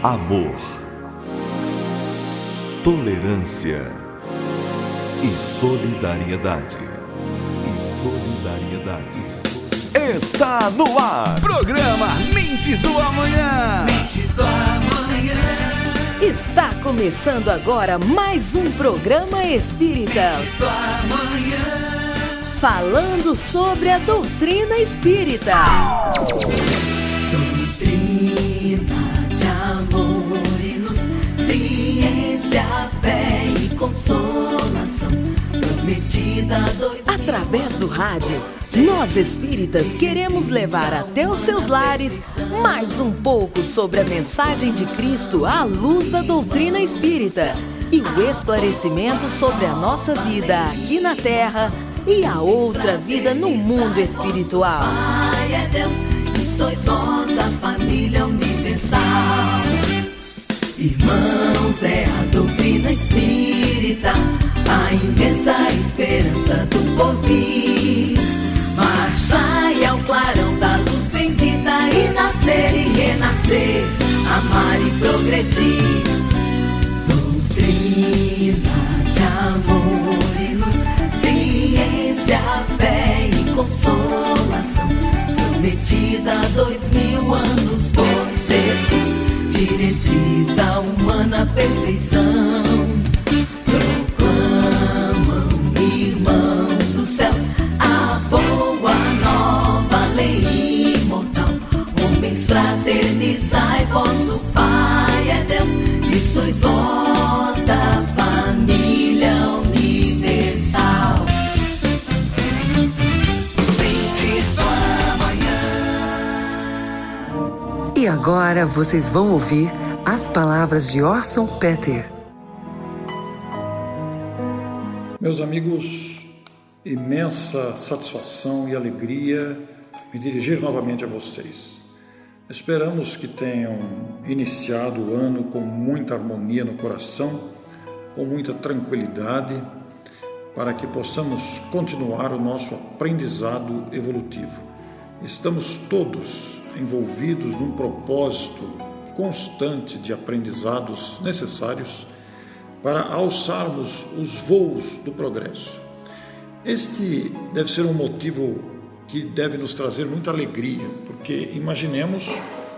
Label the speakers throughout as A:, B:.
A: amor, tolerância e solidariedade. Está no ar.
B: Programa Mentes do Amanhã.
C: Mentes do Amanhã.
D: Está começando agora mais um programa espírita.
C: Mentes do Amanhã.
D: Falando sobre a doutrina espírita.
C: Doutrina de amor e luz, ciência, fé e consolação, prometida a dois.
D: Através do rádio, nós espíritas queremos levar até os seus lares mais um pouco sobre a mensagem de Cristo à luz da doutrina espírita e o esclarecimento sobre a nossa vida aqui na Terra e a outra vida no mundo espiritual.
C: Pai é Deus e sois vós a família universal. Irmãos, é a doutrina espírita, a imensa esperança do porvir. Marchai ao clarão da luz bendita e nascer e renascer, amar e progredir. Doutrina de amor e luz, ciência, fé e consolação, prometida há 2000 anos por Jesus, diretriz da humana perfeição. Proclamam, irmãos dos céus, a boa nova lei imortal. Homens, fraternizai, vosso Pai é Deus e sois vós da família universal. Mentes do Amanhã.
E: E agora vocês vão ouvir as palavras de Orson Peter.
F: Meus amigos, imensa satisfação e alegria me dirigir novamente a vocês. Esperamos que tenham iniciado o ano com muita harmonia no coração, com muita tranquilidade, para que possamos continuar o nosso aprendizado evolutivo. Estamos todos envolvidos num propósito constante de aprendizados necessários para alçarmos os voos do progresso. Este deve ser um motivo que deve nos trazer muita alegria, porque imaginemos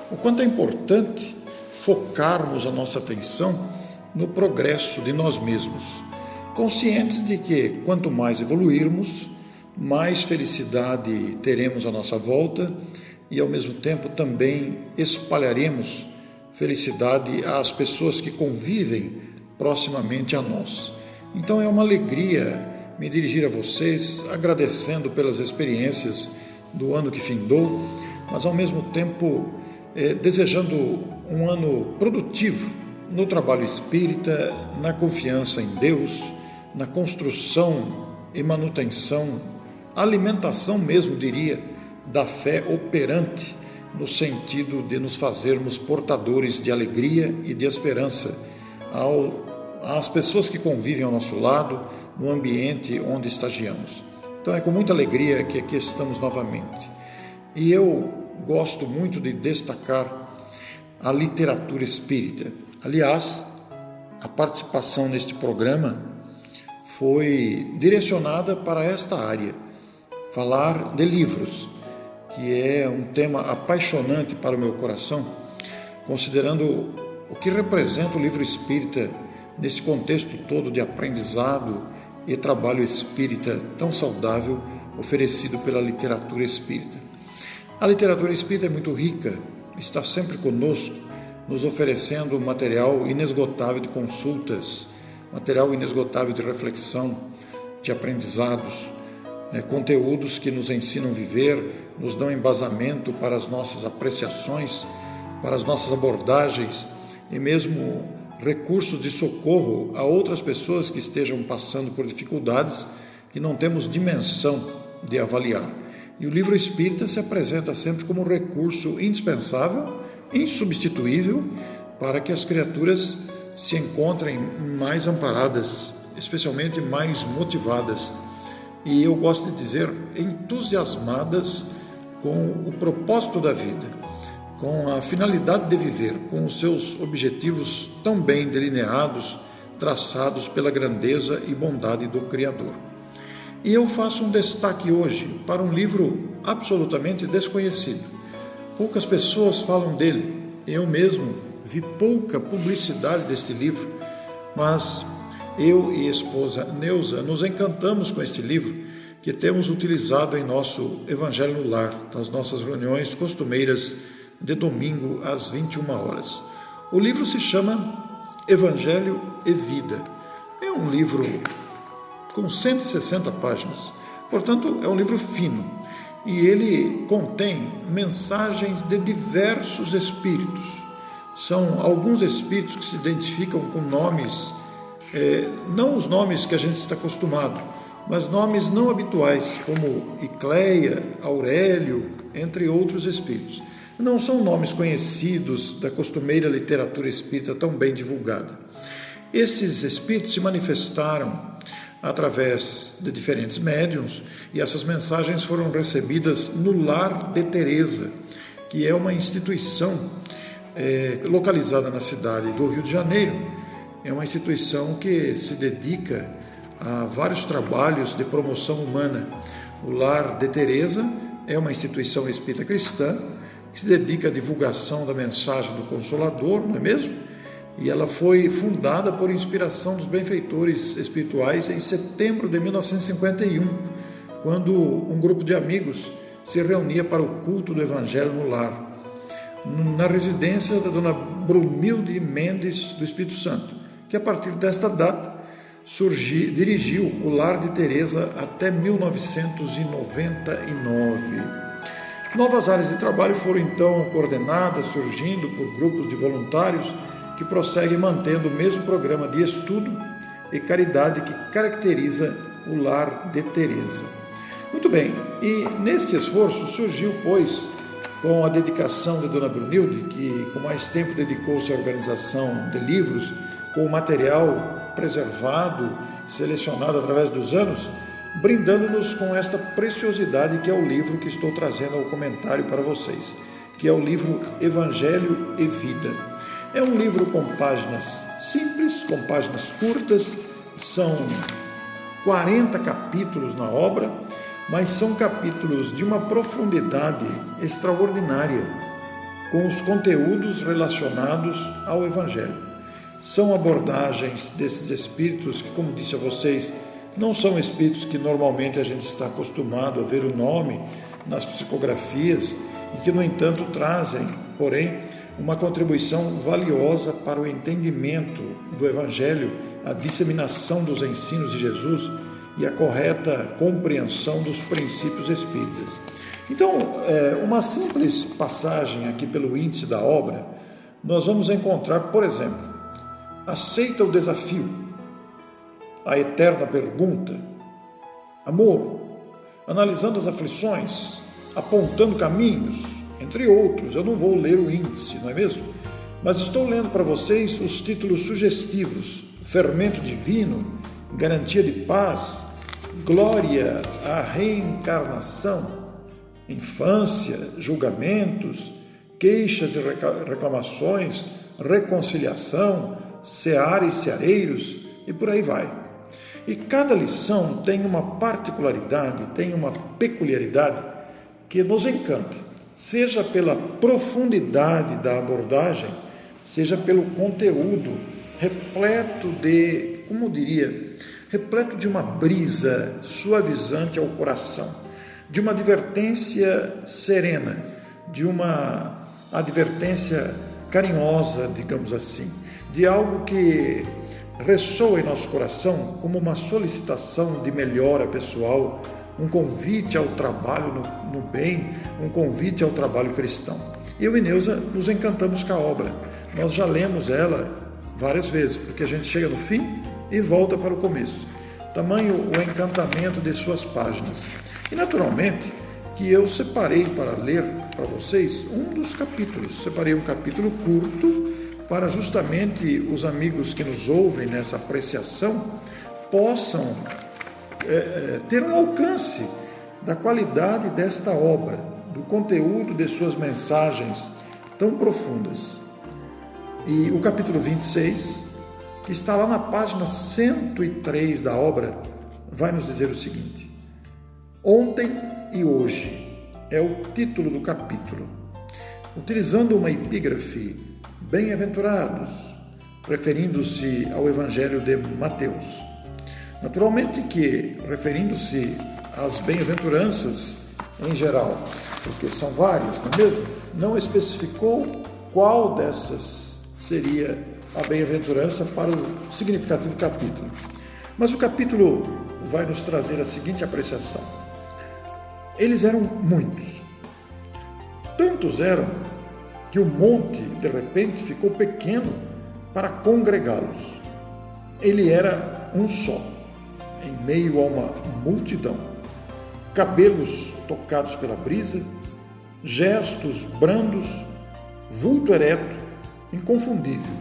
F: o quanto é importante focarmos a nossa atenção no progresso de nós mesmos, conscientes de que quanto mais evoluirmos, mais felicidade teremos à nossa volta e ao mesmo tempo também espalharemos felicidade às pessoas que convivem proximamente a nós. Então é uma alegria me dirigir a vocês agradecendo pelas experiências do ano que findou, mas ao mesmo tempo desejando um ano produtivo no trabalho espírita, na confiança em Deus, na construção e manutenção, alimentação mesmo, diria, da fé operante no sentido de nos fazermos portadores de alegria e de esperança às pessoas que convivem ao nosso lado, no ambiente onde estagiamos. Então é com muita alegria que aqui estamos novamente. E eu gosto muito de destacar a literatura espírita. Aliás, a participação neste programa foi direcionada para esta área, falar de livros, que é um tema apaixonante para o meu coração, considerando o que representa o livro espírita nesse contexto todo de aprendizado e trabalho espírita tão saudável oferecido pela literatura espírita. A literatura espírita é muito rica, está sempre conosco, nos oferecendo material inesgotável de consultas, material inesgotável de reflexão, de aprendizados, conteúdos que nos ensinam a viver, nos dão embasamento para as nossas apreciações, para as nossas abordagens e mesmo recursos de socorro a outras pessoas que estejam passando por dificuldades que não temos dimensão de avaliar. E o livro espírita se apresenta sempre como um recurso indispensável, insubstituível, para que as criaturas se encontrem mais amparadas, especialmente mais motivadas. E eu gosto de dizer, entusiasmadas com o propósito da vida, com a finalidade de viver, com os seus objetivos tão bem delineados, traçados pela grandeza e bondade do Criador. E eu faço um destaque hoje para um livro absolutamente desconhecido. Poucas pessoas falam dele. Eu mesmo vi pouca publicidade deste livro, mas eu e a esposa Neuza nos encantamos com este livro que temos utilizado em nosso Evangelho no Lar, nas nossas reuniões costumeiras de domingo às 21 horas. O livro se chama Evangelho e Vida. É um livro com 160 páginas, portanto é um livro fino e ele contém mensagens de diversos espíritos. São alguns espíritos que se identificam com nomes, não os nomes que a gente está acostumado, mas nomes não habituais, como Icleia, Aurélio, entre outros espíritos. Não são nomes conhecidos da costumeira literatura espírita tão bem divulgada. Esses espíritos se manifestaram através de diferentes médiuns e essas mensagens foram recebidas no Lar de Teresa, que é uma instituição localizada na cidade do Rio de Janeiro. É uma instituição que se dedica a vários trabalhos de promoção humana. O Lar de Teresa é uma instituição espírita cristã que se dedica à divulgação da mensagem do Consolador, não é mesmo? E ela foi fundada por inspiração dos benfeitores espirituais em setembro de 1951, quando um grupo de amigos se reunia para o culto do Evangelho no Lar, na residência da dona Brunilde Mendes do Espírito Santo, que a partir desta data dirigiu o Lar de Teresa até 1999. Novas áreas de trabalho foram então coordenadas, surgindo por grupos de voluntários que prosseguem mantendo o mesmo programa de estudo e caridade que caracteriza o Lar de Teresa. Muito bem, e neste esforço surgiu, pois, com a dedicação de Dona Brunilde, que com mais tempo dedicou-se à organização de livros, com o material preservado, selecionado através dos anos, brindando-nos com esta preciosidade que é o livro que estou trazendo ao comentário para vocês, que é o livro Evangelho e Vida. É um livro com páginas simples, com páginas curtas, são 40 capítulos na obra, mas são capítulos de uma profundidade extraordinária, com os conteúdos relacionados ao Evangelho. São abordagens desses espíritos que, como disse a vocês, não são espíritos que normalmente a gente está acostumado a ver o nome nas psicografias e que, no entanto, trazem, porém, uma contribuição valiosa para o entendimento do Evangelho, a disseminação dos ensinos de Jesus e a correta compreensão dos princípios espíritas. Então, uma simples passagem aqui pelo índice da obra, nós vamos encontrar, por exemplo, aceita o desafio, a eterna pergunta, amor, analisando as aflições, apontando caminhos, entre outros. Eu não vou ler o índice, não é mesmo? Mas estou lendo para vocês os títulos sugestivos: fermento divino, garantia de paz, glória à reencarnação, infância, julgamentos, queixas e reclamações, reconciliação, seara e ceareiros, e por aí vai. E cada lição tem uma particularidade, tem uma peculiaridade que nos encanta, seja pela profundidade da abordagem, seja pelo conteúdo repleto de, repleto de uma brisa suavizante ao coração, de uma advertência serena, de uma advertência carinhosa, digamos assim, de algo que ressoa em nosso coração como uma solicitação de melhora pessoal, um convite ao trabalho no bem, um convite ao trabalho cristão. Eu e Neuza nos encantamos com a obra. Nós já lemos ela várias vezes, porque a gente chega no fim e volta para o começo. Tamanho o encantamento de suas páginas. E naturalmente que eu separei para ler para vocês um dos capítulos. Separei um capítulo curto para justamente os amigos que nos ouvem nessa apreciação possam ter um alcance da qualidade desta obra, do conteúdo de suas mensagens tão profundas. E o capítulo 26, que está lá na página 103 da obra, vai nos dizer o seguinte: Ontem e hoje é o título do capítulo. Utilizando uma epígrafe, bem-aventurados, referindo-se ao Evangelho de Mateus. Naturalmente que, referindo-se às bem-aventuranças em geral, porque são várias, não é mesmo? Não especificou qual dessas seria a bem-aventurança para o significativo capítulo. Mas o capítulo vai nos trazer a seguinte apreciação: eles eram muitos. Tantos eram que o monte, de repente, ficou pequeno para congregá-los. Ele era um só, em meio a uma multidão. Cabelos tocados pela brisa, gestos brandos, vulto ereto, inconfundível.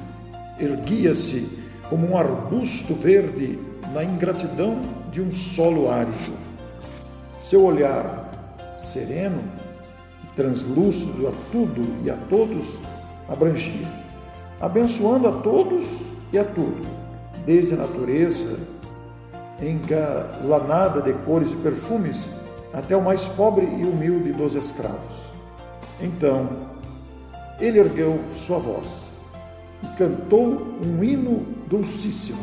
F: Erguia-se como um arbusto verde na ingratidão de um solo árido. Seu olhar sereno e translúcido a tudo e a todos abrangia, abençoando a todos e a tudo, desde a natureza engalanada de cores e perfumes até o mais pobre e humilde dos escravos. Então, ele ergueu sua voz e cantou um hino dulcíssimo.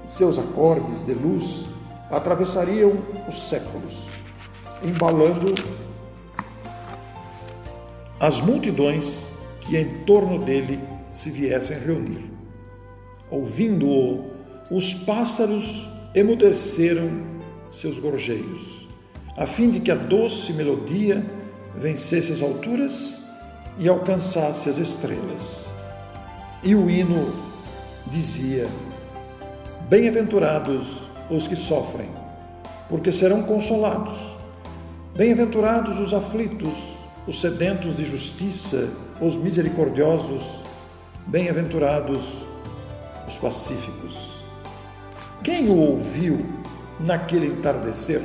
F: Seus acordes de luz atravessariam os séculos, embalando as multidões que em torno dele se viessem reunir. Ouvindo-o, os pássaros emudeceram seus gorjeios, a fim de que a doce melodia vencesse as alturas e alcançasse as estrelas. E o hino dizia: Bem-aventurados os que sofrem, porque serão consolados. Bem-aventurados os aflitos, os sedentos de justiça, os misericordiosos. Bem-aventurados os pacíficos. Quem o ouviu naquele entardecer,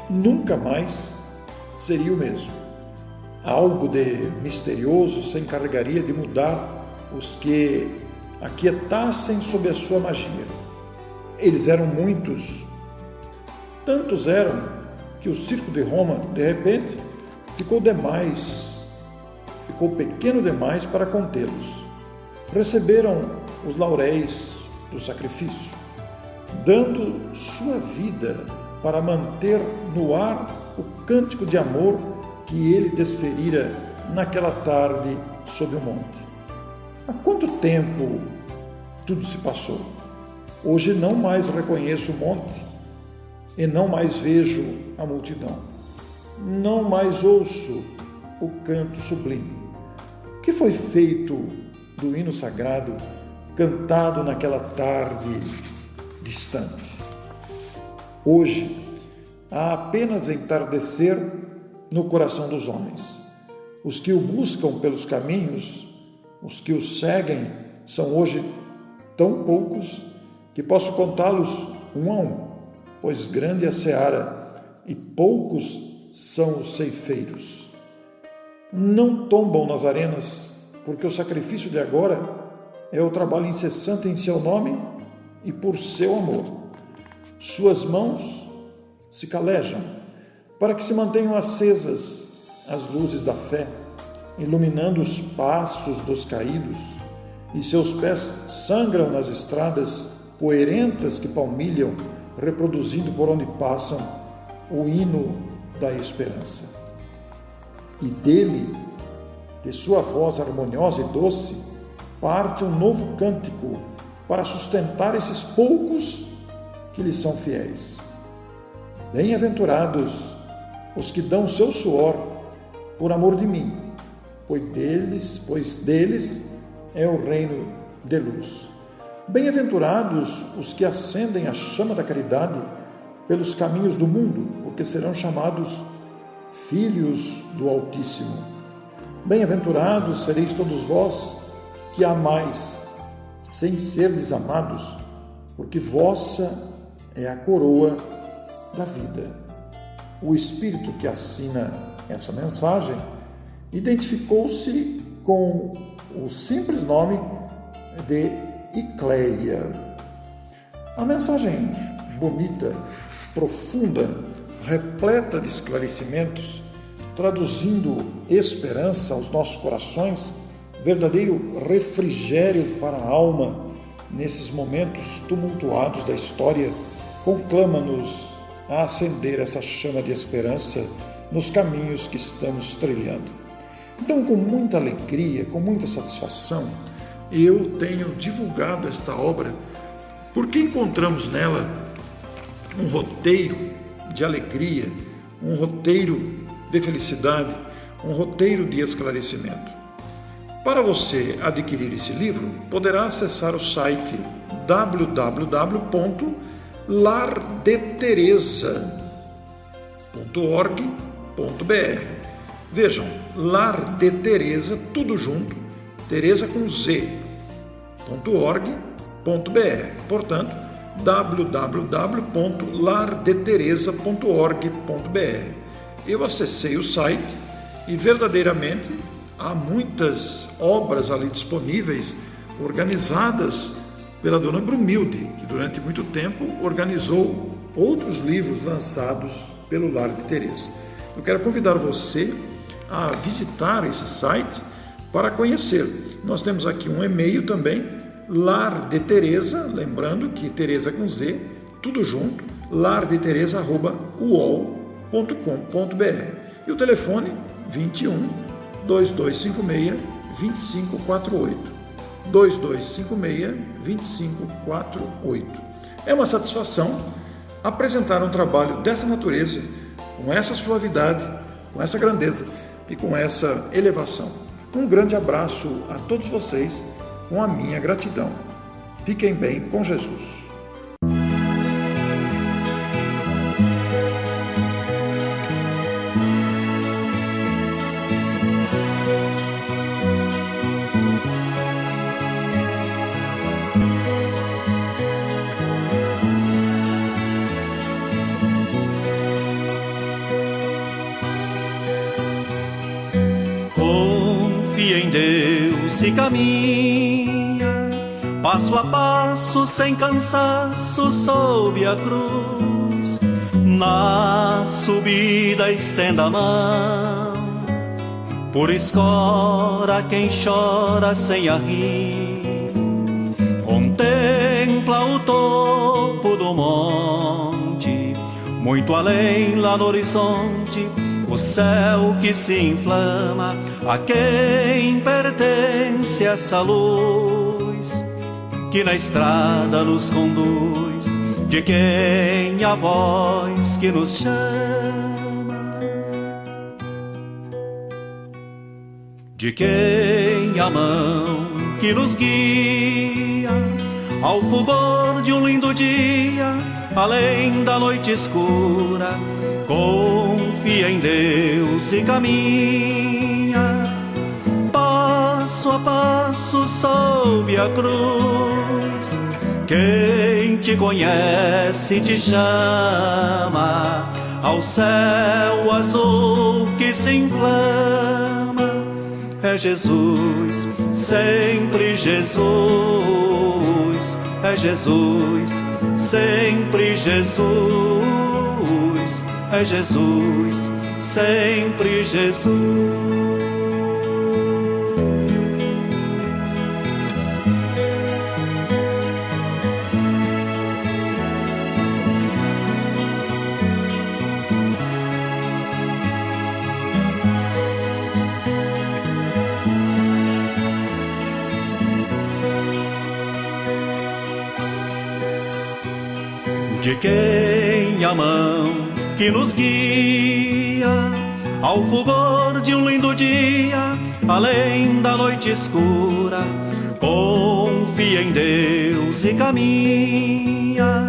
F: nunca mais seria o mesmo. Algo de misterioso se encarregaria de mudar os que aquietassem sob a sua magia. Eles eram muitos, tantos eram que o circo de Roma, de repente, ficou pequeno demais para contê-los. Receberam os lauréis do sacrifício, dando sua vida para manter no ar o cântico de amor que ele desferira naquela tarde sob o monte. Há quanto tempo tudo se passou? Hoje não mais reconheço o monte e não mais vejo a multidão. Não mais ouço o canto sublime. O que foi feito do hino sagrado cantado naquela tarde distante? Hoje há apenas entardecer no coração dos homens. Os que o buscam pelos caminhos, os que o seguem, são hoje tão poucos que posso contá-los um a um, pois grande é a seara e poucos são os ceifeiros. Não tombam nas arenas, porque o sacrifício de agora é o trabalho incessante em seu nome e por seu amor. Suas mãos se calejam para que se mantenham acesas as luzes da fé, iluminando os passos dos caídos, e seus pés sangram nas estradas poeirentas que palmilham, reproduzindo por onde passam o hino da esperança. E dele, de sua voz harmoniosa e doce, parte um novo cântico para sustentar esses poucos que lhe são fiéis. Bem-aventurados os que dão seu suor por amor de mim, pois deles é o reino de luz. Bem-aventurados os que acendem a chama da caridade pelos caminhos do mundo, porque serão chamados filhos do Altíssimo. Bem-aventurados sereis todos vós que amais, sem serdes amados, porque vossa é a coroa da vida. O Espírito que assina essa mensagem identificou-se com o simples nome de Icleia. A mensagem bonita, profunda, repleta de esclarecimentos, traduzindo esperança aos nossos corações, verdadeiro refrigério para a alma nesses momentos tumultuados da história, conclama-nos a acender essa chama de esperança nos caminhos que estamos trilhando. Então, com muita alegria, com muita satisfação, eu tenho divulgado esta obra, porque encontramos nela um roteiro de alegria, um roteiro de felicidade, um roteiro de esclarecimento. Para você adquirir esse livro, poderá acessar o site www.lardeteresa.org.br. Vejam, Lar de Teresa, tudo junto, Teresa com Z.org.br. Portanto, www.lardeteresa.org.br. Eu acessei o site e verdadeiramente há muitas obras ali disponíveis, organizadas pela dona Brumilde, que durante muito tempo organizou outros livros lançados pelo Lar de Teresa. Eu quero convidar você a visitar esse site para conhecer. Nós temos aqui um e-mail também, Lar de Teresa, lembrando que Teresa com Z, tudo junto, lardeteresa@uol.com.br. E o telefone 21 2256 2548. 2256 2548. É uma satisfação apresentar um trabalho dessa natureza, com essa suavidade, com essa grandeza e com essa elevação. Um grande abraço a todos vocês, com a minha gratidão. Fiquem bem com Jesus.
G: Confia em Deus e caminha, passo a passo, sem cansaço, sob a cruz. Na subida estenda a mão, por escora quem chora sem arrir. Contempla o topo do monte, muito além lá no horizonte, o céu que se inflama. A quem pertence essa luz que na estrada nos conduz? De quem a voz que nos chama? De quem a mão que nos guia ao fulgor de um lindo dia, além da noite escura? Confia em Deus e caminha, passo a passo sob a cruz. Quem te conhece te chama ao céu azul que se inflama. É Jesus, sempre Jesus. É Jesus, sempre Jesus. É Jesus, sempre Jesus. De quem a mão que nos guia ao fulgor de um lindo dia, além da noite escura? Confia em Deus e caminha,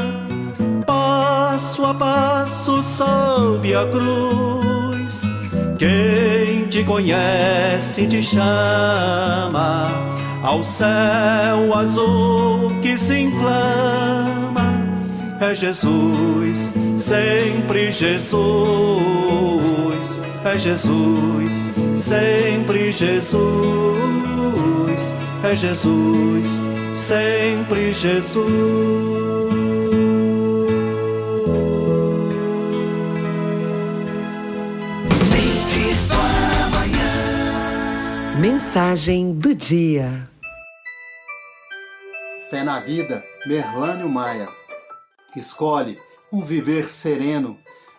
G: passo a passo sob a cruz. Quem te conhece te chama ao céu azul que se inflama. é Jesus, sempre Jesus, é Jesus, sempre Jesus, é Jesus, sempre Jesus.
E: Mensagem do dia.
H: Fé na vida, Merlânio Maia. Escolhe um viver sereno.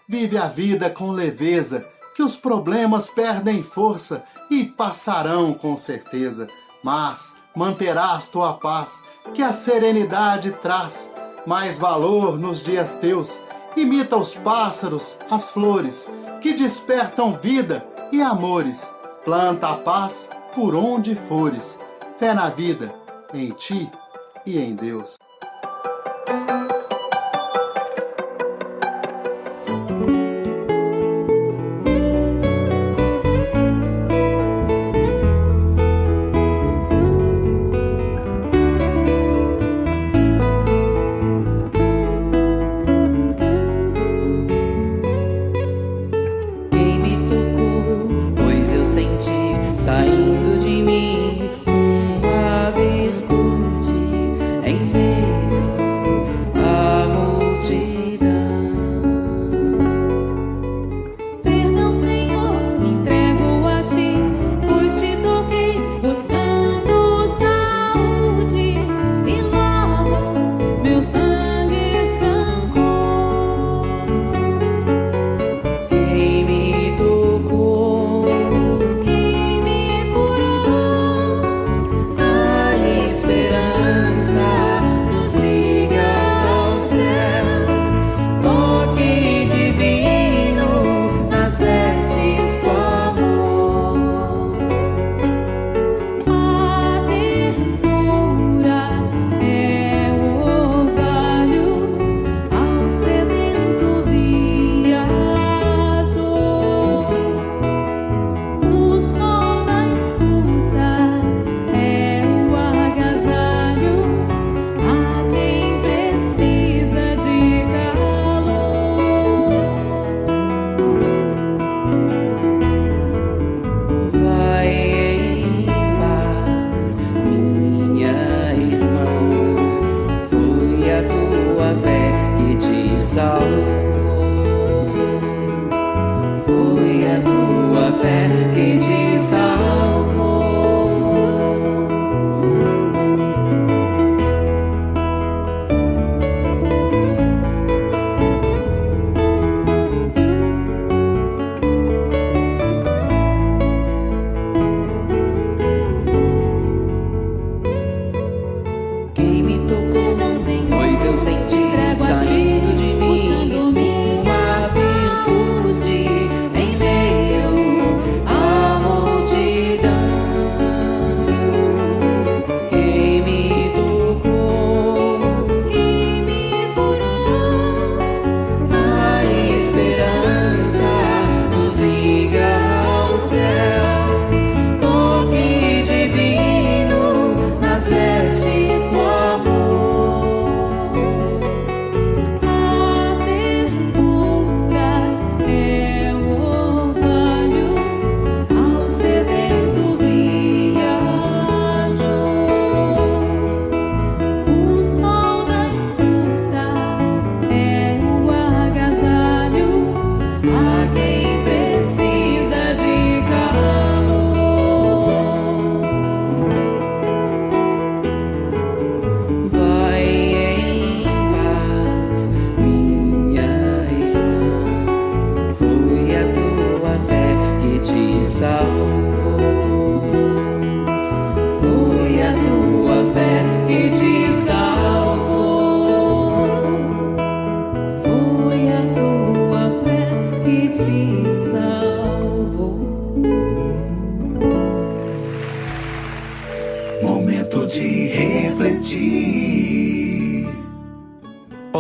H: Vive a vida com leveza, que os problemas perdem força e passarão com certeza. Mas manterás tua paz, que a serenidade traz mais valor nos dias teus. Imita os pássaros, as flores, que despertam vida e amores. Planta a paz por onde fores. Fé na vida, em ti e em Deus.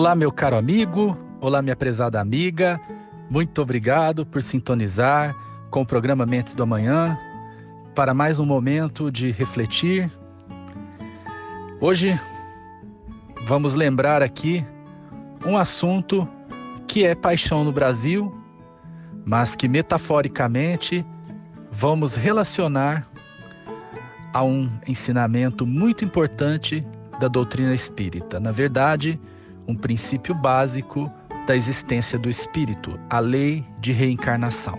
B: Olá, meu caro amigo, olá, minha prezada amiga, muito obrigado por sintonizar com o programa Mentes do Amanhã para mais um momento de refletir. Hoje vamos lembrar aqui um assunto que é paixão no Brasil, mas que metaforicamente vamos relacionar a um ensinamento muito importante da doutrina espírita. Na verdade, um princípio básico da existência do espírito, a lei de reencarnação.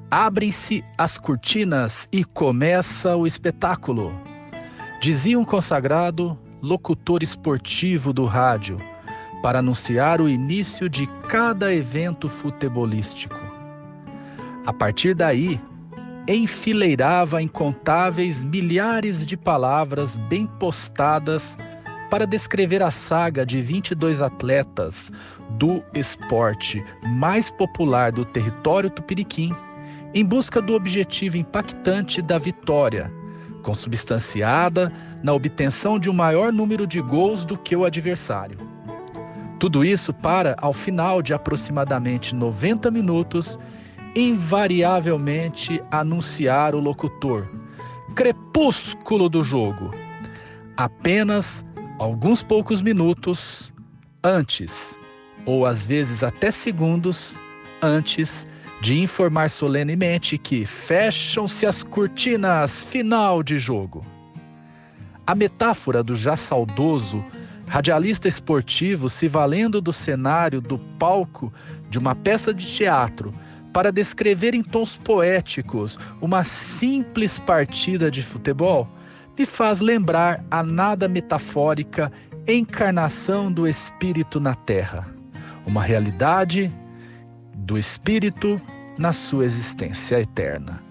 B: Abrem-se as cortinas e começa o espetáculo, dizia um consagrado locutor esportivo do rádio para anunciar o início de cada evento futebolístico. A partir daí, enfileirava incontáveis milhares de palavras bem postadas para descrever a saga de 22 atletas do esporte mais popular do território tupiniquim em busca do objetivo impactante da vitória, consubstanciada na obtenção de um maior número de gols do que o adversário. Tudo isso para, ao final de aproximadamente 90 minutos, invariavelmente anunciar o locutor: crepúsculo do jogo. Apenas alguns poucos minutos antes, ou às vezes até segundos antes, de informar solenemente que fecham-se as cortinas, final de jogo. A metáfora do já saudoso radialista esportivo se valendo do cenário do palco de uma peça de teatro para descrever em tons poéticos uma simples partida de futebol, me faz lembrar a nada metafórica encarnação do espírito na Terra, uma realidade do espírito na sua existência eterna.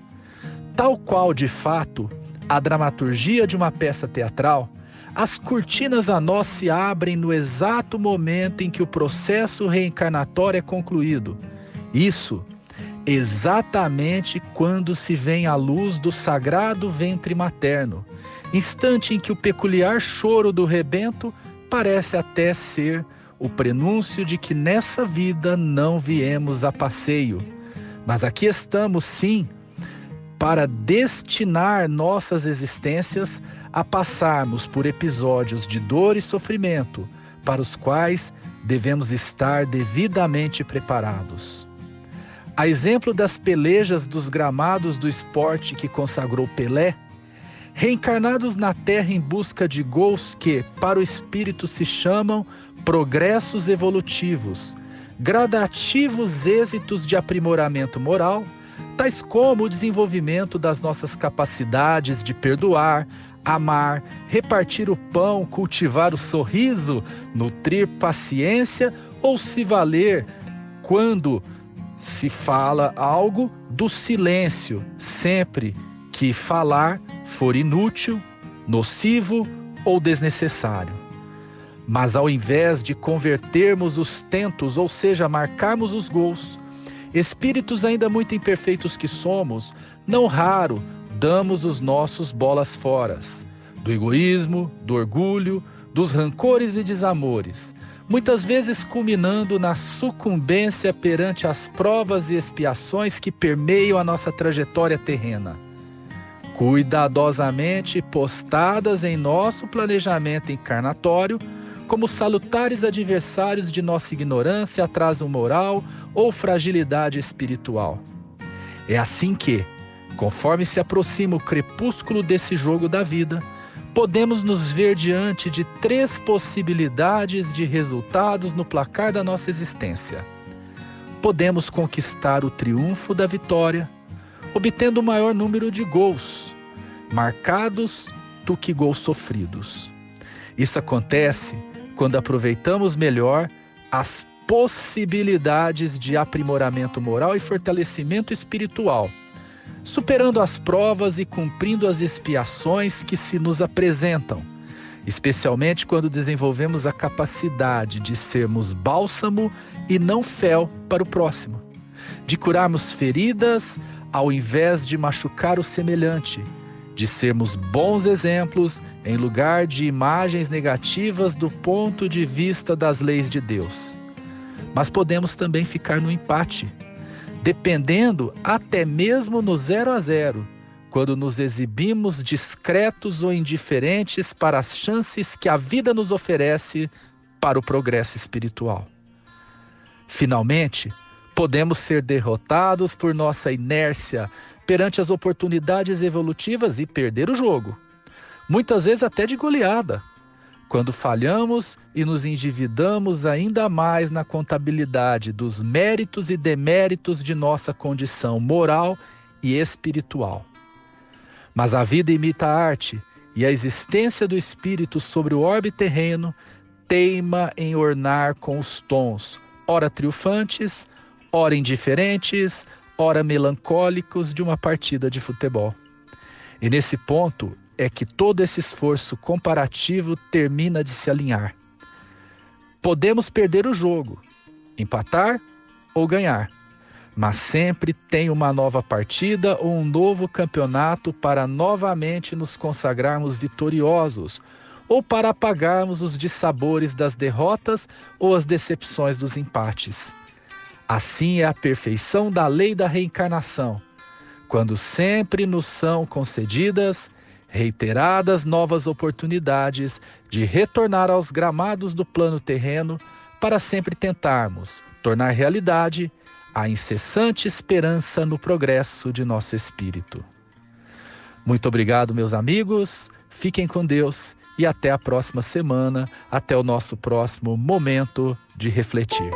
B: Tal qual, de fato, a dramaturgia de uma peça teatral, as cortinas a nós se abrem no exato momento em que o processo reencarnatório é concluído. Isso exatamente quando se vem à luz do sagrado ventre materno, instante em que o peculiar choro do rebento parece até ser o prenúncio de que nessa vida não viemos a passeio, mas aqui estamos sim para destinar nossas existências a passarmos por episódios de dor e sofrimento, para os quais devemos estar devidamente preparados. A exemplo das pelejas dos gramados do esporte que consagrou Pelé, reencarnados na Terra em busca de gols que, para o espírito, se chamam progressos evolutivos, gradativos êxitos de aprimoramento moral, tais como o desenvolvimento das nossas capacidades de perdoar, amar, repartir o pão, cultivar o sorriso, nutrir paciência ou se valer, quando se fala algo, do silêncio, sempre que falar for inútil, nocivo ou desnecessário. Mas ao invés de convertermos os tentos, ou seja, marcarmos os gols, espíritos ainda muito imperfeitos que somos, não raro damos os nossos bolas foras, do egoísmo, do orgulho, dos rancores e desamores, muitas vezes culminando na sucumbência perante as provas e expiações que permeiam a nossa trajetória terrena, cuidadosamente postadas em nosso planejamento encarnatório como salutares adversários de nossa ignorância, atraso moral ou fragilidade espiritual. É assim que, conforme se aproxima o crepúsculo desse jogo da vida, podemos nos ver diante de 3 possibilidades de resultados no placar da nossa existência. Podemos conquistar o triunfo da vitória, obtendo o maior número de gols marcados do que gols sofridos. Isso acontece quando aproveitamos melhor as possibilidades de aprimoramento moral e fortalecimento espiritual, superando as provas e cumprindo as expiações que se nos apresentam, especialmente quando desenvolvemos a capacidade de sermos bálsamo e não fel para o próximo, de curarmos feridas ao invés de machucar o semelhante, de sermos bons exemplos em lugar de imagens negativas do ponto de vista das leis de Deus. Mas podemos também ficar no empate, dependendo até mesmo no 0 a 0, quando nos exibimos discretos ou indiferentes para as chances que a vida nos oferece para o progresso espiritual. Finalmente, podemos ser derrotados por nossa inércia perante as oportunidades evolutivas e perder o jogo, muitas vezes até de goleada, quando falhamos e nos endividamos ainda mais na contabilidade dos méritos e deméritos de nossa condição moral e espiritual. Mas a vida imita a arte, e a existência do espírito sobre o orbe terreno teima em ornar com os tons, ora triunfantes, ora indiferentes, ora melancólicos de uma partida de futebol. E nesse ponto é que todo esse esforço comparativo termina de se alinhar. Podemos perder o jogo, empatar ou ganhar, mas sempre tem uma nova partida ou um novo campeonato para novamente nos consagrarmos vitoriosos ou para apagarmos os dissabores das derrotas ou as decepções dos empates. Assim é a perfeição da lei da reencarnação, quando sempre nos são concedidas reiteradas novas oportunidades de retornar aos gramados do plano terreno para sempre tentarmos tornar realidade a incessante esperança no progresso de nosso espírito. Muito obrigado, meus amigos, fiquem com Deus e até a próxima semana, até o nosso próximo momento de refletir.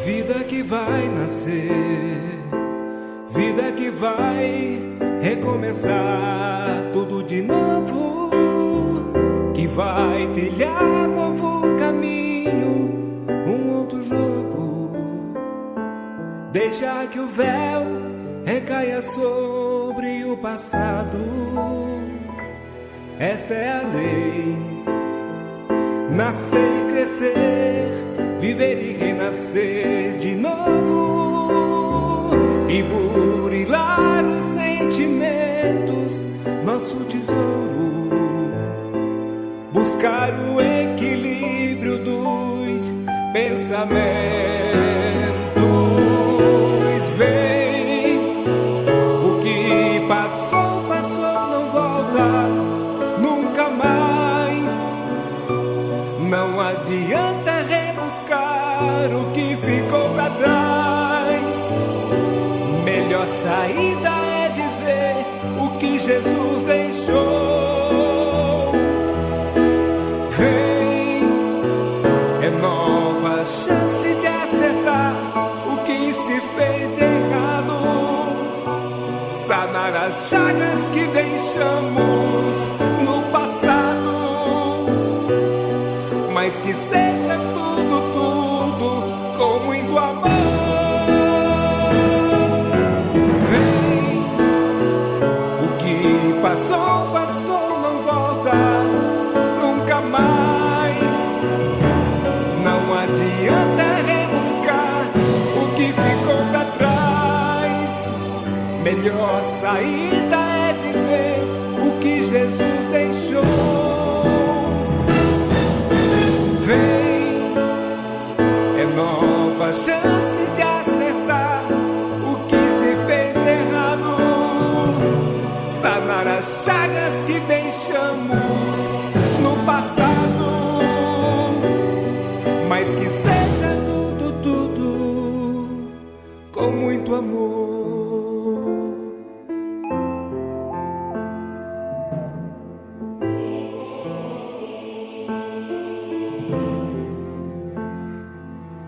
I: Vida que vai nascer, vida que vai recomeçar tudo de novo, que vai trilhar novo caminho, um outro jogo. Deixar que o véu recaia sobre o passado, esta é a lei. Nascer, crescer, viver e renascer de novo, e burilar os sentimentos, nosso tesouro. Buscar o equilíbrio dos pensamentos. Vem, o que passou, passou, não volta nunca mais. Não adianta rebuscar o que ficou pra trás. Melhor saída é viver o que Jesus deixou. Vem, é nova chance de acertar o que se fez de errado, sanar as chagas que deixamos no passado. Mas que seja tudo, tudo com muito amor. Vem, o que passou, passou, não volta nunca mais. Não adianta rebuscar o que ficou pra trás. Melhor saída é viver o que Jesus deixou. Vem, é nova chance de acertar o que se fez de errado, sanar as chagas que deixamos no passado. Mas que seja tudo, tudo com muito amor.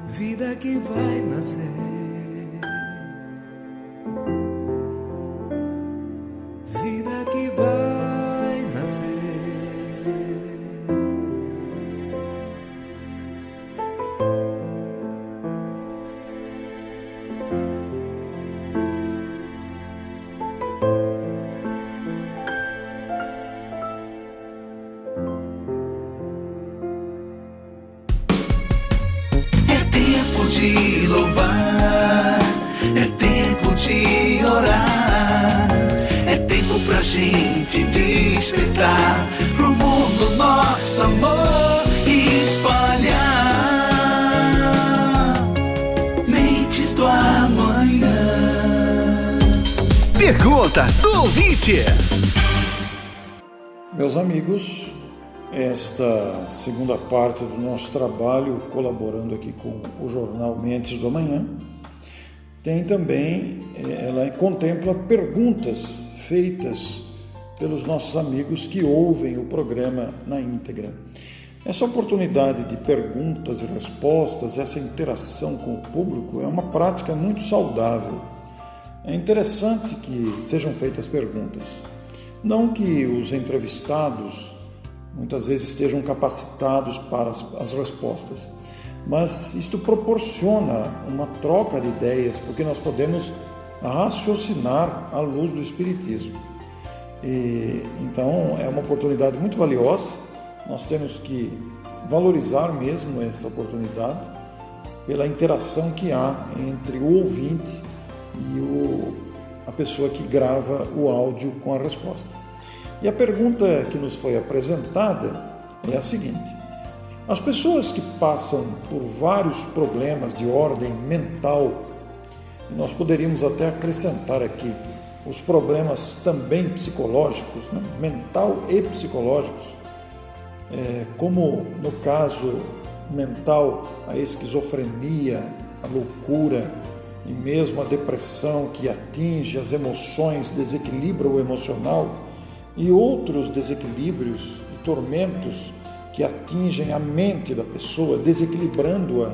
I: Vida que vai nascer, vida que vai nascer.
J: De louvar, é tempo de orar, é tempo pra gente despertar pro mundo nosso amor espalhar. Nem Pergunta do ouvinte.
F: Meus amigos, esta segunda parte do nosso trabalho, colaborando aqui com o jornal Mentes do Amanhã, tem também, ela contempla perguntas feitas pelos nossos amigos que ouvem o programa na íntegra. Essa oportunidade de perguntas e respostas, essa interação com o público é uma prática muito saudável. É interessante que sejam feitas perguntas. Não que os entrevistados muitas vezes estejam capacitados para as respostas, mas isto proporciona uma troca de ideias, porque nós podemos raciocinar à luz do Espiritismo. Então é uma oportunidade muito valiosa, nós temos que valorizar mesmo essa oportunidade pela interação que há entre o ouvinte e a pessoa que grava o áudio com a resposta. E a pergunta que nos foi apresentada é a seguinte: as pessoas que passam por vários problemas de ordem mental, e nós poderíamos até acrescentar aqui os problemas também psicológicos, né? Mental e psicológicos, como no caso mental, a esquizofrenia, a loucura e mesmo a depressão que atinge as emoções, desequilibra o emocional, e outros desequilíbrios e tormentos que atingem a mente da pessoa, desequilibrando-a,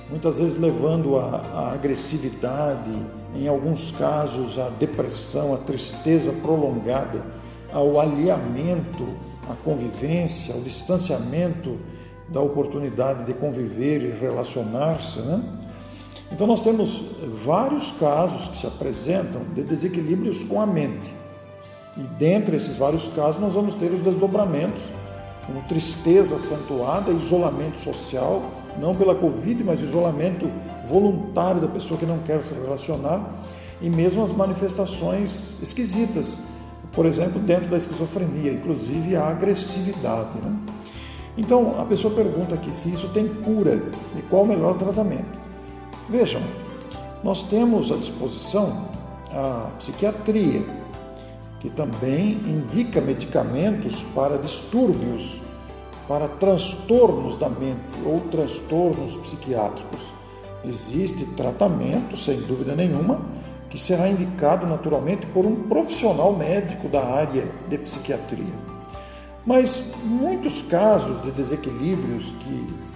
F: muitas vezes levando-a à agressividade, em alguns casos à depressão, à tristeza prolongada, ao alheamento, à convivência, ao distanciamento da oportunidade de conviver e relacionar-se, né? Então nós temos vários casos que se apresentam de desequilíbrios com a mente. E dentre esses vários casos nós vamos ter os desdobramentos, como tristeza acentuada, isolamento social, não pela Covid, mas isolamento voluntário da pessoa que não quer se relacionar, e mesmo as manifestações esquisitas, por exemplo, dentro da esquizofrenia, inclusive a agressividade, né? Então, a pessoa pergunta aqui se isso tem cura e qual o melhor tratamento. Vejam, nós temos à disposição a psiquiatria, que também indica medicamentos para distúrbios, para transtornos da mente ou transtornos psiquiátricos. Existe tratamento, sem dúvida nenhuma, que será indicado naturalmente por um profissional médico da área de psiquiatria. Mas muitos casos de desequilíbrios que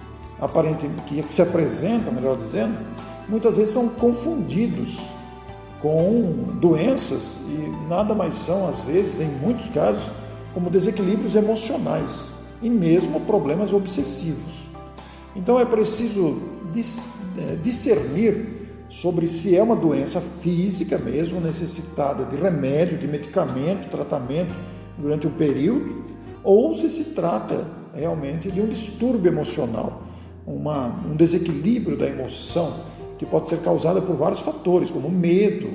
F: se apresentam, melhor dizendo, muitas vezes são confundidos com doenças e nada mais são, às vezes, em muitos casos, como desequilíbrios emocionais e mesmo problemas obsessivos. Então é preciso discernir sobre se é uma doença física mesmo, necessitada de remédio, de medicamento, tratamento durante um período, ou se se trata realmente de um distúrbio emocional, um desequilíbrio da emoção que pode ser causada por vários fatores, como medo,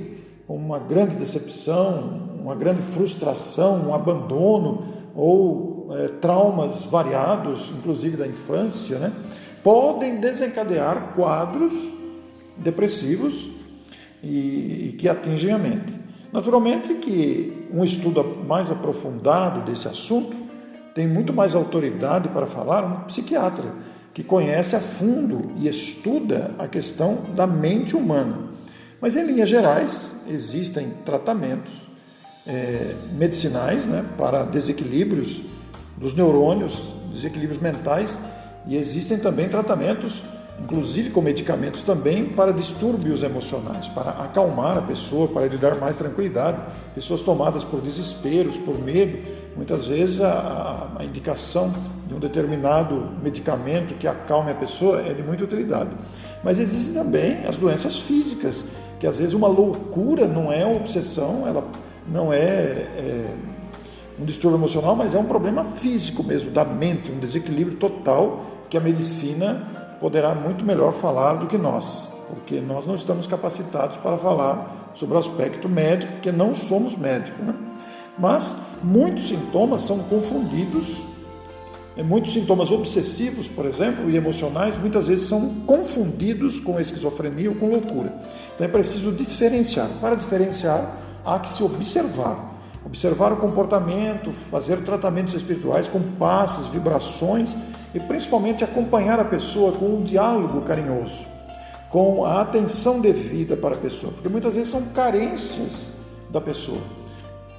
F: uma grande decepção, uma grande frustração, um abandono ou traumas variados, inclusive da infância, né? Podem desencadear quadros depressivos e que atingem a mente. Naturalmente que um estudo mais aprofundado desse assunto tem muito mais autoridade para falar um psiquiatra, que conhece a fundo e estuda a questão da mente humana. Mas, em linhas gerais, existem tratamentos medicinais, né, para desequilíbrios dos neurônios, desequilíbrios mentais, e existem também tratamentos, inclusive com medicamentos também, para distúrbios emocionais, para acalmar a pessoa, para lhe dar mais tranquilidade. Pessoas tomadas por desesperos, por medo, muitas vezes a indicação de um determinado medicamento que acalme a pessoa é de muita utilidade. Mas existem também as doenças físicas, que às vezes uma loucura não é uma obsessão, ela não é um distúrbio emocional, mas é um problema físico mesmo, da mente, um desequilíbrio total que a medicina poderá muito melhor falar do que nós, porque nós não estamos capacitados para falar sobre o aspecto médico, porque não somos médicos, né? Mas muitos sintomas são confundidos, muitos sintomas obsessivos, por exemplo, e emocionais, muitas vezes são confundidos com esquizofrenia ou com loucura. Então é preciso diferenciar. Para diferenciar, há que se observar o comportamento, fazer tratamentos espirituais com passes, vibrações e principalmente acompanhar a pessoa com um diálogo carinhoso, com a atenção devida para a pessoa, porque muitas vezes são carências da pessoa.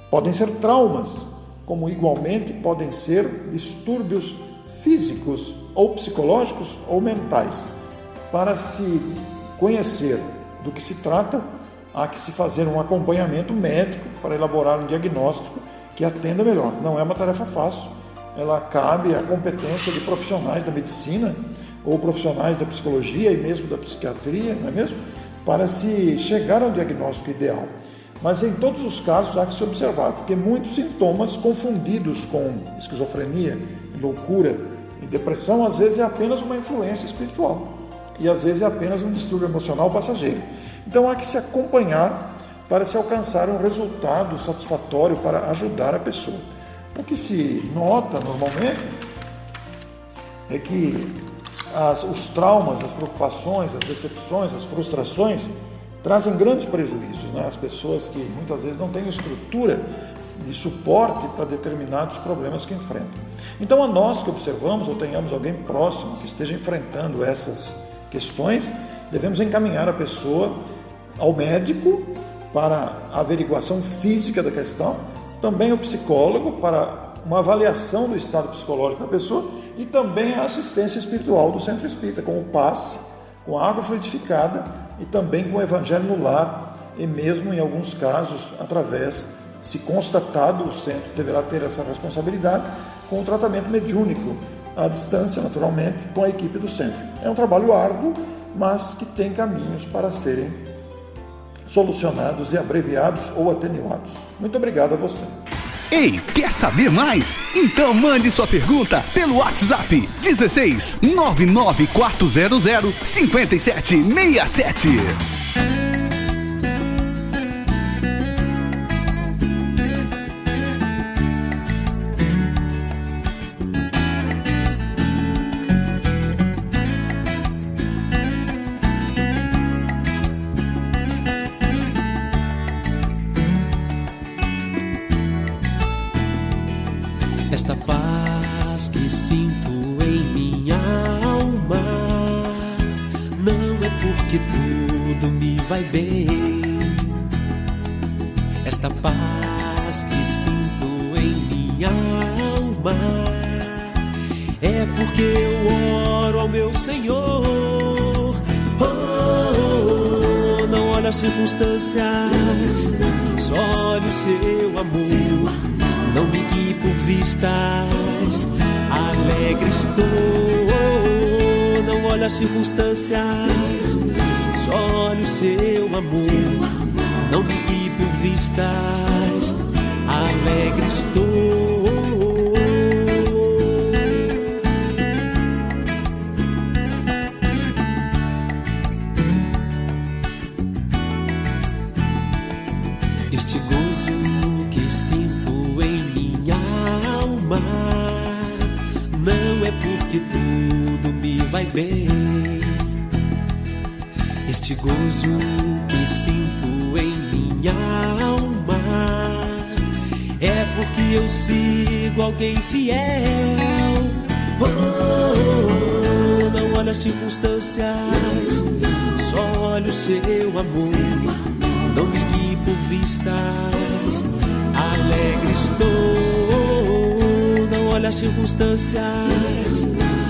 F: Podem ser traumas, como igualmente podem ser distúrbios físicos ou psicológicos ou mentais. Para se conhecer do que se trata, há que se fazer um acompanhamento médico para elaborar um diagnóstico que atenda melhor. Não é uma tarefa fácil, ela cabe à competência de profissionais da medicina ou profissionais da psicologia e mesmo da psiquiatria, não é mesmo? Para se chegar ao diagnóstico ideal. Mas em todos os casos há que se observar, porque muitos sintomas confundidos com esquizofrenia, loucura e depressão, às vezes é apenas uma influência espiritual e às vezes é apenas um distúrbio emocional passageiro. Então há que se acompanhar para se alcançar um resultado satisfatório para ajudar a pessoa. O que se nota normalmente é que os traumas, as preocupações, as decepções, as frustrações trazem grandes prejuízos, né? As pessoas que muitas vezes não têm estrutura de suporte para determinados problemas que enfrentam. Então, a nós que observamos ou tenhamos alguém próximo que esteja enfrentando essas questões, devemos encaminhar a pessoa ao médico para a averiguação física da questão, também ao psicólogo para uma avaliação do estado psicológico da pessoa e também a assistência espiritual do centro espírita, com o passe, com a água frutificada e também com o evangelho no lar e mesmo em alguns casos através, se constatado, o centro deverá ter essa responsabilidade com o tratamento mediúnico à distância, naturalmente, com a equipe do centro. É um trabalho árduo, mas que tem caminhos para serem solucionados e abreviados ou atenuados. Muito obrigado a você.
K: Ei, quer saber mais? Então mande sua pergunta pelo WhatsApp 16 99400 5767.
L: Esta paz que sinto em minha alma não é porque tudo me vai bem. Esta paz que sinto em minha alma é porque eu oro ao meu Senhor. Oh, não olho as circunstâncias, só olho o seu amor. Não me guie por vistas, alegre estou. Não olho as circunstâncias, só olho o seu amor. Não me guie por vistas, alegre estou. Este gozo que sinto em minha alma não é porque tudo me vai bem. Este gozo que sinto em minha alma é porque eu sigo alguém fiel. Oh, não olho as circunstâncias, só olho o seu amor. Não me guie por vistas, alegre estou. Não olho as circunstâncias,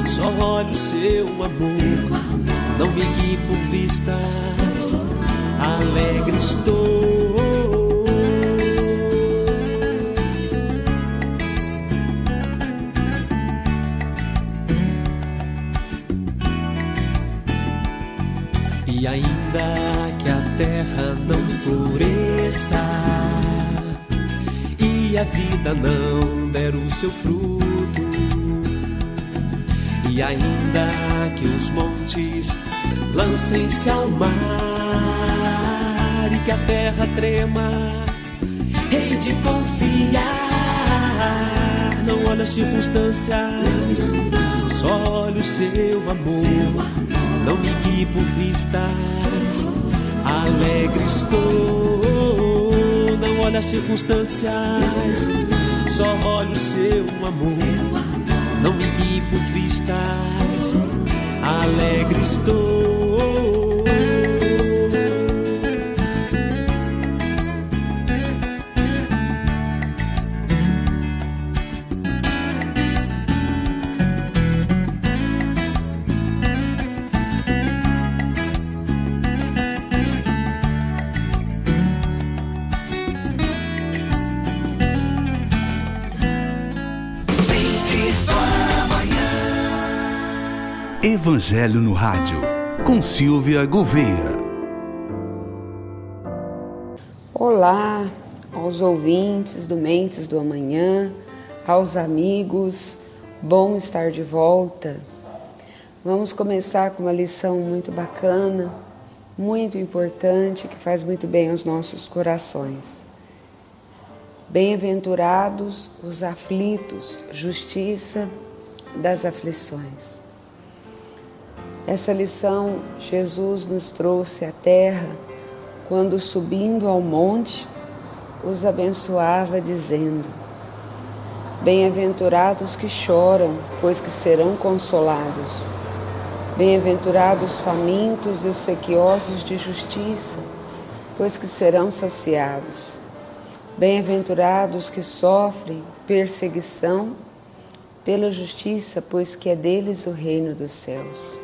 L: só olho o seu amor. Não me guie por vistas, alegre estou. E ainda que a terra não floresça e a vida não der o seu fruto, e ainda que os montes lancem-se ao mar e que a terra trema, hei de confiar. Não olho as circunstâncias, só olho o seu amor. Não me guie por vistas, alegre estou. Não olho as circunstâncias, só olho o seu amor. Não me guie por vistas, alegre estou.
K: Evangelho no Rádio, com Silvia Gouveia.
M: Olá aos ouvintes do Mentes do Amanhã, aos amigos, bom estar de volta. Vamos começar com uma lição muito bacana, muito importante, que faz muito bem aos nossos corações. Bem-aventurados os aflitos, justiça das aflições. Essa lição Jesus nos trouxe à terra quando, subindo ao monte, os abençoava dizendo: Bem-aventurados que choram, pois que serão consolados. Bem-aventurados os famintos e os sequiosos de justiça, pois que serão saciados. Bem-aventurados que sofrem perseguição pela justiça, pois que é deles o reino dos céus.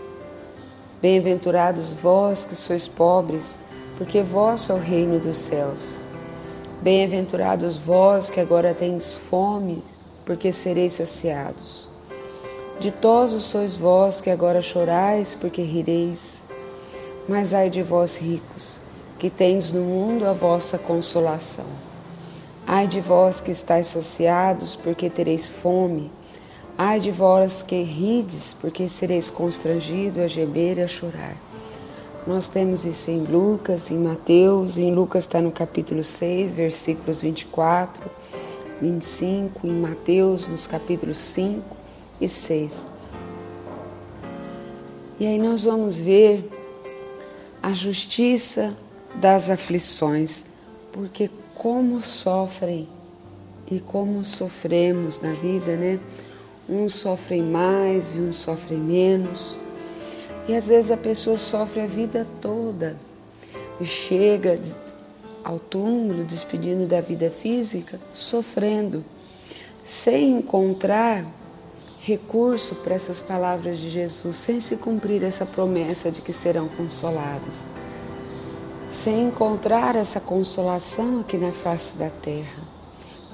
M: Bem-aventurados vós que sois pobres, porque vosso é o reino dos céus. Bem-aventurados vós que agora tendes fome, porque sereis saciados. Ditosos sois vós que agora chorais, porque rireis. Mas ai de vós ricos, que tendes no mundo a vossa consolação. Ai de vós que estáis saciados, porque tereis fome. Ai de vós que rides, porque sereis constrangidos a gemer e a chorar. Nós temos isso em Lucas, em Mateus. Em Lucas está no capítulo 6, versículos 24, 25. Em Mateus, nos capítulos 5 e 6. E aí nós vamos ver a justiça das aflições, porque como sofrem e como sofremos na vida, né? Uns sofrem mais e uns sofrem menos. E às vezes a pessoa sofre a vida toda e chega ao túmulo, despedindo da vida física, sofrendo, sem encontrar recurso para essas palavras de Jesus, sem se cumprir essa promessa de que serão consolados, sem encontrar essa consolação aqui na face da terra.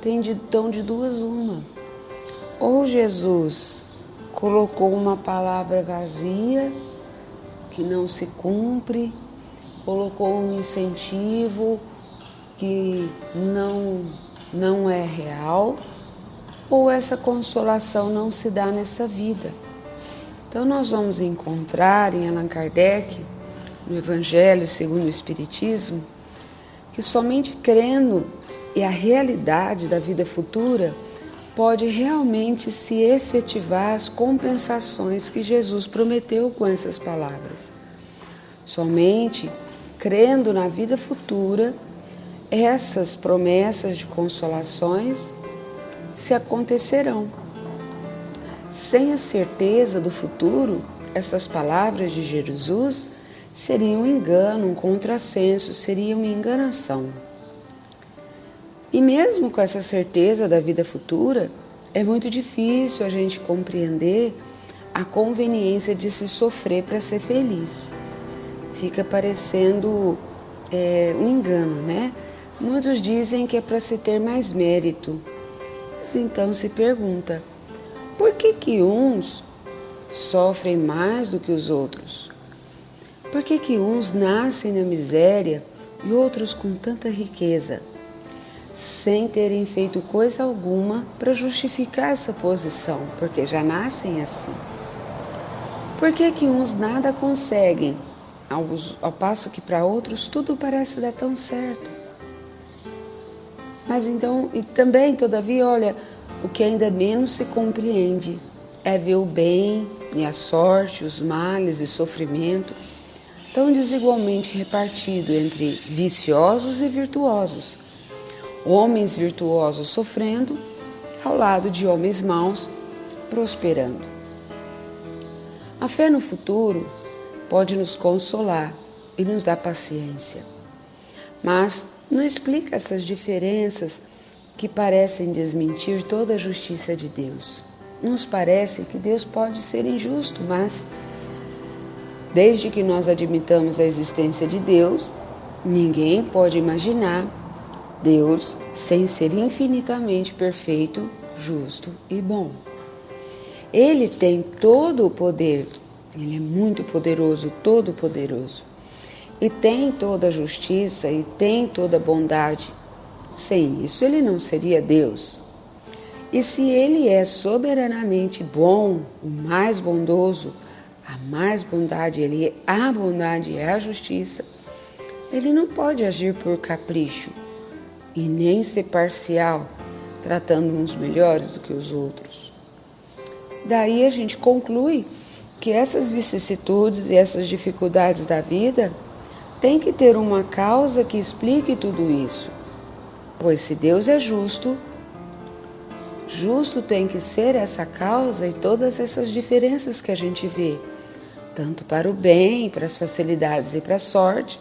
M: Então, de duas uma. Ou Jesus colocou uma palavra vazia, que não se cumpre, colocou um incentivo que não é real, ou essa consolação não se dá nessa vida. Então nós vamos encontrar em Allan Kardec, no Evangelho segundo o Espiritismo, que somente crendo e a realidade da vida futura pode realmente se efetivar as compensações que Jesus prometeu com essas palavras. Somente crendo na vida futura, essas promessas de consolações se acontecerão. Sem a certeza do futuro, essas palavras de Jesus seriam um engano, um contrassenso, seria uma enganação. E mesmo com essa certeza da vida futura, é muito difícil a gente compreender a conveniência de se sofrer para ser feliz. Fica parecendo um engano, né? Muitos dizem que é para se ter mais mérito. Mas então se pergunta, por que uns sofrem mais do que os outros? Por que uns nascem na miséria e outros com tanta riqueza, sem terem feito coisa alguma para justificar essa posição, porque já nascem assim? Por que uns nada conseguem, ao passo que para outros tudo parece dar tão certo? Mas então, e também, todavia, olha, o que ainda menos se compreende é ver o bem e a sorte, os males e sofrimento tão desigualmente repartido entre viciosos e virtuosos. Homens virtuosos sofrendo, ao lado de homens maus prosperando. A fé no futuro pode nos consolar e nos dar paciência, mas não explica essas diferenças que parecem desmentir toda a justiça de Deus. Nos parece que Deus pode ser injusto, mas desde que nós admitamos a existência de Deus, ninguém pode imaginar Deus sem ser infinitamente perfeito, justo e bom. Ele tem todo o poder, ele é muito poderoso, todo-poderoso, e tem toda a justiça e tem toda a bondade. Sem isso, ele não seria Deus. E se ele é soberanamente bom, o mais bondoso, a mais bondade, a bondade é a justiça, ele não pode agir por capricho e nem ser parcial, tratando uns melhores do que os outros. Daí a gente conclui que essas vicissitudes e essas dificuldades da vida têm que ter uma causa que explique tudo isso. Pois se Deus é justo, justo tem que ser essa causa e todas essas diferenças que a gente vê, tanto para o bem, para as facilidades e para a sorte,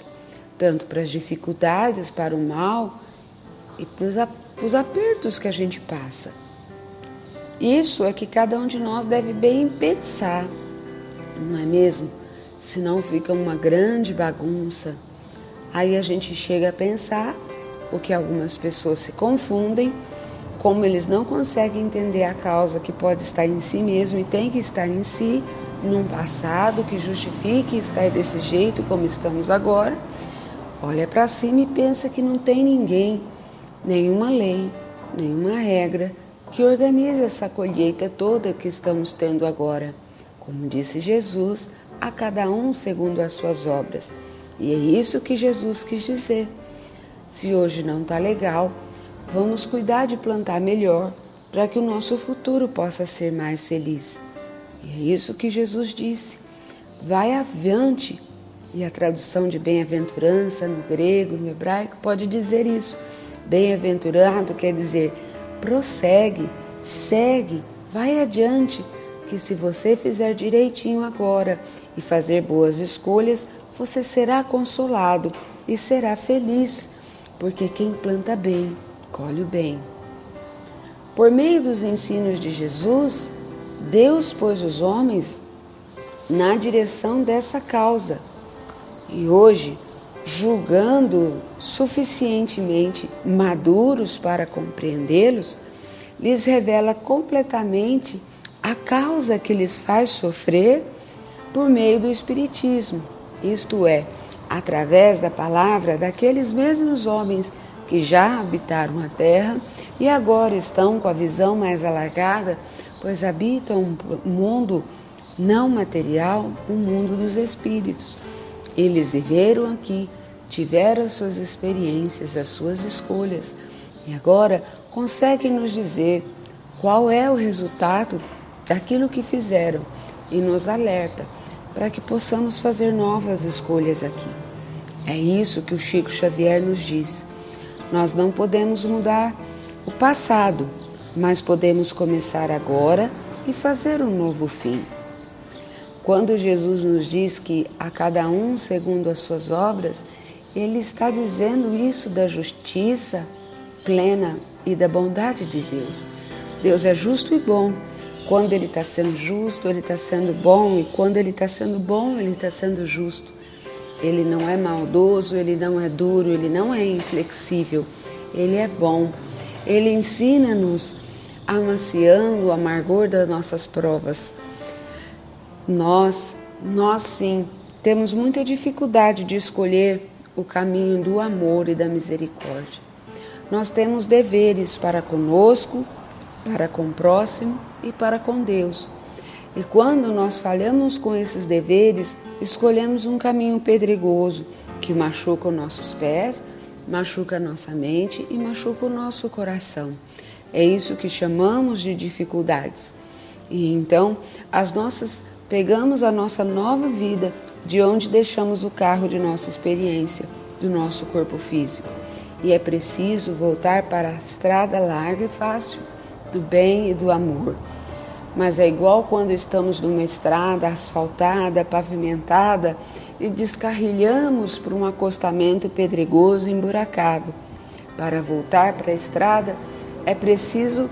M: tanto para as dificuldades, para o mal e para os apertos que a gente passa. Isso é que cada um de nós deve bem pensar, não é mesmo? Senão fica uma grande bagunça. Aí a gente chega a pensar o que algumas pessoas se confundem, como eles não conseguem entender a causa que pode estar em si mesmo e tem que estar em si, num passado que justifique estar desse jeito como estamos agora. Olha para cima e pensa que não tem ninguém, nenhuma lei, nenhuma regra que organize essa colheita toda que estamos tendo agora. Como disse Jesus, a cada um segundo as suas obras. E é isso que Jesus quis dizer. Se hoje não está legal, vamos cuidar de plantar melhor para que o nosso futuro possa ser mais feliz. E é isso que Jesus disse. Vai avante. E a tradução de bem-aventurança no grego, no hebraico, pode dizer isso. Bem-aventurado quer dizer prossegue, segue, vai adiante, que se você fizer direitinho agora e fazer boas escolhas, você será consolado e será feliz, porque quem planta bem, colhe o bem. Por meio dos ensinos de Jesus, Deus pôs os homens na direção dessa causa. E hoje, julgando suficientemente maduros para compreendê-los, lhes revela completamente a causa que lhes faz sofrer por meio do Espiritismo, isto é, através da palavra daqueles mesmos homens que já habitaram a Terra e agora estão com a visão mais alargada, pois habitam um mundo não material, um mundo dos espíritos. Eles viveram aqui, tiveram as suas experiências, as suas escolhas e agora conseguem nos dizer qual é o resultado daquilo que fizeram e nos alerta para que possamos fazer novas escolhas aqui. É isso que o Chico Xavier nos diz. Nós não podemos mudar o passado, mas podemos começar agora e fazer um novo fim. Quando Jesus nos diz que a cada um segundo as suas obras, Ele está dizendo isso da justiça plena e da bondade de Deus. Deus é justo e bom. Quando Ele está sendo justo, Ele está sendo bom. E quando Ele está sendo bom, Ele está sendo justo. Ele não é maldoso, Ele não é duro, Ele não é inflexível. Ele é bom. Ele ensina-nos amaciando o amargor das nossas provas. Nós sim, temos muita dificuldade de escolher o caminho do amor e da misericórdia. Nós temos deveres para conosco, para com o próximo e para com Deus. E quando nós falhamos com esses deveres, escolhemos um caminho pedregoso que machuca os nossos pés, machuca a nossa mente e machuca o nosso coração. É isso que chamamos de dificuldades. E então, pegamos a nossa nova vida de onde deixamos o carro de nossa experiência, do nosso corpo físico. e é preciso voltar para a estrada larga e fácil do bem e do amor. Mas é igual quando estamos numa estrada asfaltada, pavimentada e descarrilhamos por um acostamento pedregoso e emburacado. Para voltar para a estrada é preciso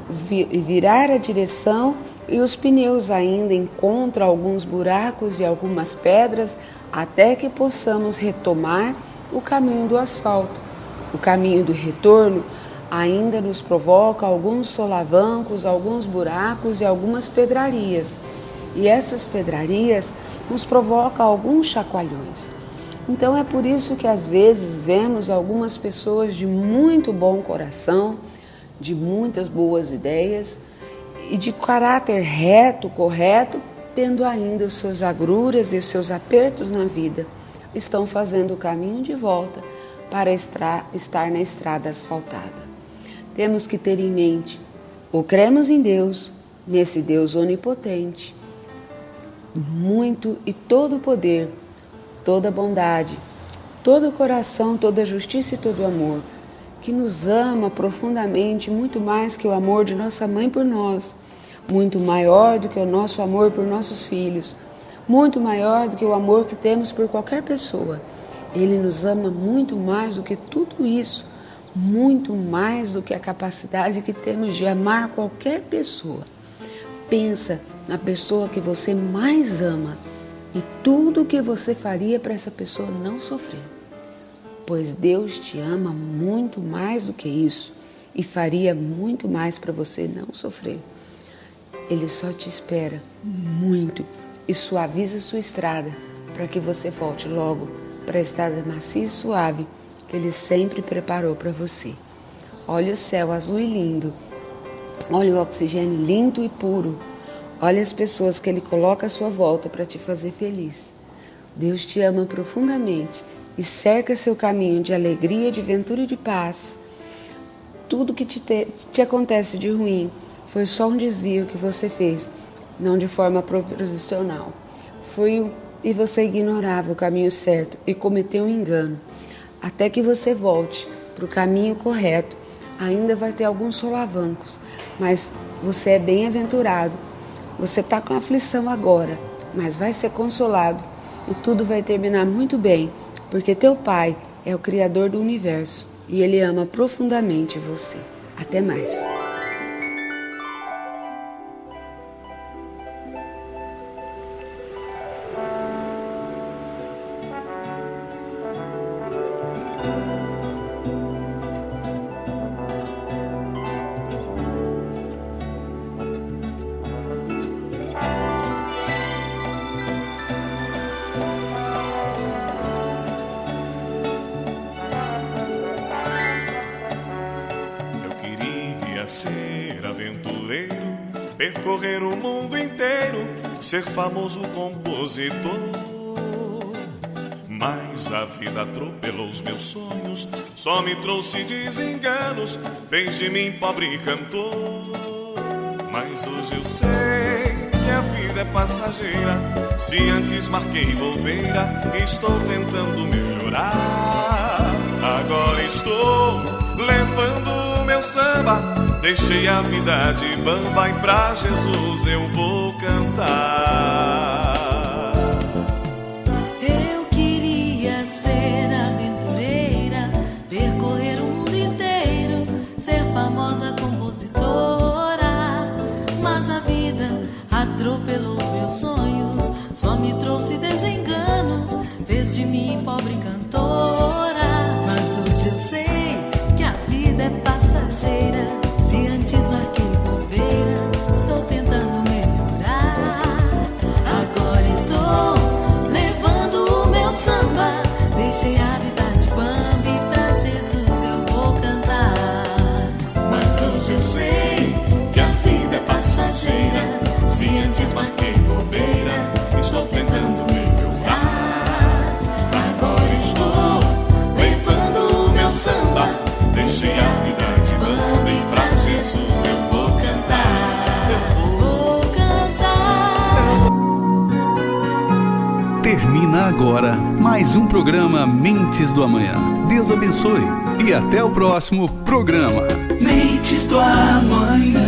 M: virar a direção e os pneus ainda encontram alguns buracos e algumas pedras até que possamos retomar o caminho do asfalto. O caminho do retorno ainda nos provoca alguns solavancos, alguns buracos e algumas pedrarias. E essas pedrarias nos provocam alguns chacoalhões. Então é por isso que às vezes vemos algumas pessoas de muito bom coração, de muitas boas ideias e de caráter reto, correto, tendo ainda os seus agruras e os seus apertos na vida, estão fazendo o caminho de volta para estar na estrada asfaltada. Temos que ter em mente, ou cremos em Deus, nesse Deus onipotente, muito e todo o poder, toda a bondade, todo o coração, toda a justiça e todo o amor, que nos ama profundamente, muito mais que o amor de nossa mãe por nós, muito maior do que o nosso amor por nossos filhos, muito maior do que o amor que temos por qualquer pessoa. Ele nos ama muito mais do que tudo isso, muito mais do que a capacidade que temos de amar qualquer pessoa. Pensa na pessoa que você mais ama e tudo o que você faria para essa pessoa não sofrer. Pois Deus te ama muito mais do que isso e faria muito mais para você não sofrer. Ele só te espera muito e suaviza sua estrada para que você volte logo para a estrada macia e suave que Ele sempre preparou para você. Olha o céu azul e lindo, olha o oxigênio limpo e puro, olha as pessoas que Ele coloca à sua volta para te fazer feliz. Deus te ama profundamente e cerca seu caminho de alegria, de ventura e de paz. Tudo que te acontece de ruim foi só um desvio que você fez, não de forma proposicional. E você ignorava o caminho certo e cometeu um engano. Até que você volte para o caminho correto, ainda vai ter alguns solavancos, mas você é bem-aventurado. Você está com aflição agora, mas vai ser consolado e tudo vai terminar muito bem, porque teu Pai é o Criador do universo e Ele ama profundamente você. Até mais.
A: Ser aventureiro, percorrer o mundo inteiro, ser famoso compositor. Mas a vida atropelou os meus sonhos, só me trouxe desenganos, fez de mim pobre cantor. Mas hoje eu sei que a vida é passageira, se antes marquei bobeira, estou tentando melhorar. Agora estou levando meu samba, deixei a vida de bamba e pra Jesus eu vou cantar.
C: Eu queria ser aventureira, percorrer o mundo inteiro, ser famosa compositora. Mas a vida atropelou os meus sonhos, só me trouxe desenganos, fez de mim pobre cantora. Mas hoje eu sei que a vida é passageira, se antes marquei bobeira, estou tentando melhorar. Agora estou levando o meu samba, deixei a vida de bamba e pra Jesus eu vou cantar. Mas hoje eu sei que a vida é passageira, se antes marquei bobeira, estou tentando melhorar. Agora estou levando o meu samba, deixei a vida de bamba e pra Jesus eu vou cantar. Eu vou cantar.
K: Termina agora mais um programa Mentes do Amanhã. Deus abençoe e até o próximo programa.
J: Mentes do Amanhã.